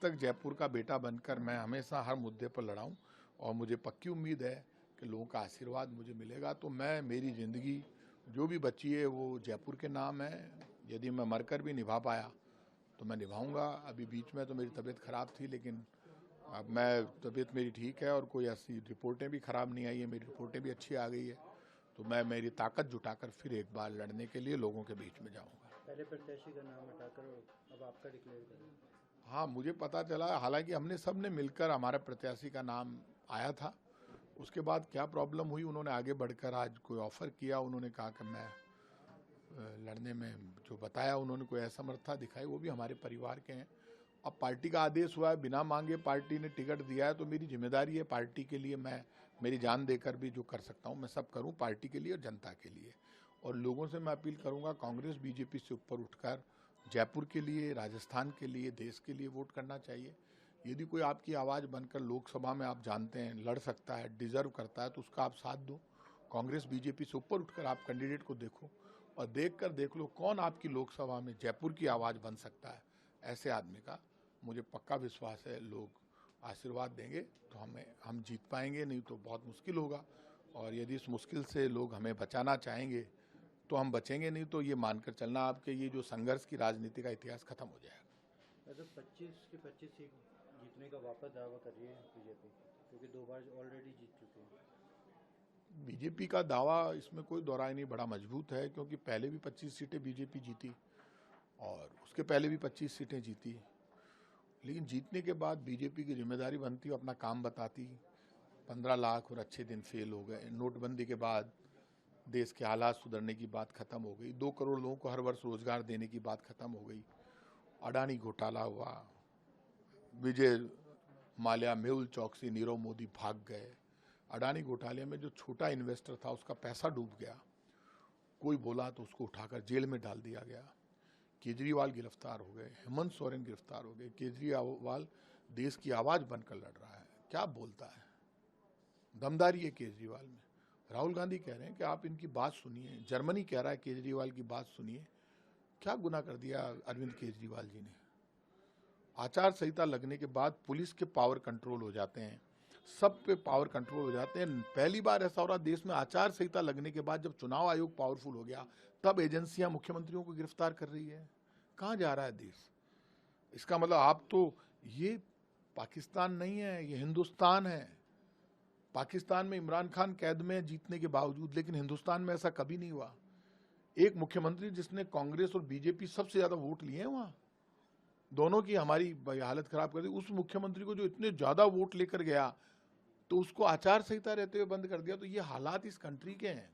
तक जयपुर का बेटा बनकर मैं हमेशा हर मुद्दे पर लड़ा हूँ और मुझे पक्की उम्मीद है कि लोगों का आशीर्वाद मुझे मिलेगा। तो मेरी ज़िंदगी जो भी बची है वो जयपुर के नाम है। यदि मैं मरकर भी निभा पाया तो मैं निभाऊंगा। अभी बीच में तो मेरी तबीयत ख़राब थी, लेकिन अब तबीयत मेरी ठीक है और कोई ऐसी रिपोर्टें भी ख़राब नहीं आई है, मेरी रिपोर्टें भी अच्छी आ गई है। तो मैं मेरी ताकत जुटाकर फिर एक बार लड़ने के लिए लोगों के बीच में जाऊंगा। पहले प्रत्याशी का नाम हटाकर अब आपका डिक्लेयर करें? हाँ, मुझे पता चला, हालांकि हमने सब ने मिलकर हमारे प्रत्याशी का नाम आया था। उसके बाद क्या प्रॉब्लम हुई, उन्होंने आगे बढ़कर आज कोई ऑफ़र किया। उन्होंने कहा कि मैं लड़ने में जो बताया उन्होंने कोई असमर्थता दिखाई, वो भी हमारे परिवार के हैं। अब पार्टी का आदेश हुआ है, बिना मांगे पार्टी ने टिकट दिया है, तो मेरी जिम्मेदारी है पार्टी के लिए मैं मेरी जान देकर भी जो कर सकता हूँ मैं सब करूँ पार्टी के लिए और जनता के लिए। और लोगों से मैं अपील करूँगा, कांग्रेस बीजेपी से ऊपर उठकर जयपुर के लिए, राजस्थान के लिए, देश के लिए वोट करना चाहिए। यदि कोई आपकी आवाज़ बनकर लोकसभा में आप जानते हैं लड़ सकता है, डिजर्व करता है, तो उसका आप साथ दो। कांग्रेस बीजेपी से ऊपर उठकर आप कैंडिडेट को देखो और देख लो कौन आपकी लोकसभा में जयपुर की आवाज़ बन सकता है। ऐसे आदमी का मुझे पक्का विश्वास है लोग आशीर्वाद देंगे तो हम जीत पाएंगे, नहीं तो बहुत मुश्किल होगा। और यदि इस मुश्किल से लोग हमें बचाना चाहेंगे तो हम बचेंगे, नहीं तो ये मानकर चलना आपके ये जो संघर्ष की राजनीति का इतिहास खत्म हो जाएगा। तो 25 की 25 सीट जीतने का वापस दावा कर रही है बीजेपी, क्योंकि 2 बार ऑलरेडी जीत चुके हैं। बीजेपी का दावा इसमें कोई दोहराई नहीं, बड़ा मजबूत है, क्योंकि पहले भी 25 सीटें बीजेपी जीती और उसके पहले भी 25 सीटें जीती। लेकिन जीतने के बाद बीजेपी की जिम्मेदारी बनती, अपना काम बताती। 15 लाख और अच्छे दिन फेल हो गए। नोटबंदी के बाद देश के हालात सुधरने की बात खत्म हो गई। 2 करोड़ लोगों को हर वर्ष रोजगार देने की बात खत्म हो गई। अडानी घोटाला हुआ, विजय माल्या, मेहुल चौकसी, नीरव मोदी भाग गए। अडानी घोटाले में जो छोटा इन्वेस्टर था उसका पैसा डूब गया, कोई बोला तो उसको उठाकर जेल में डाल दिया गया। केजरीवाल गिरफ्तार हो गए, हेमंत सोरेन गिरफ्तार हो गए। केजरीवाल देश की आवाज बनकर लड़ रहा है, क्या बोलता है, दमदारी है केजरीवाल में। राहुल गांधी कह रहे हैं कि आप इनकी बात सुनिए, जर्मनी कह रहा है केजरीवाल की बात सुनिए। क्या गुनाह कर दिया अरविंद केजरीवाल जी ने? आचार संहिता लगने के बाद पुलिस के पावर कंट्रोल हो जाते हैं, सब पे पावर कंट्रोल हो जाते हैं। पहली बार ऐसा हो रहा देश में, आचार संहिता लगने के बाद जब चुनाव आयोग पावरफुल हो गया तब एजेंसियां मुख्यमंत्रियों को गिरफ्तार कर रही है। कहां जा रहा है देश? इसका मतलब आप तो, ये पाकिस्तान नहीं है, ये हिंदुस्तान है। पाकिस्तान में इमरान खान कैद में जीतने के बावजूद, लेकिन हिंदुस्तान में ऐसा कभी नहीं हुआ। एक मुख्यमंत्री जिसने कांग्रेस और बीजेपी सबसे ज्यादा वोट लिए हैं वहां, दोनों की हमारी हालत खराब कर दी, उस मुख्यमंत्री को जो इतने ज्यादा वोट लेकर गया तो उसको आचार संहिता रहते हुए बंद कर दिया। तो ये हालात इस कंट्री के हैं।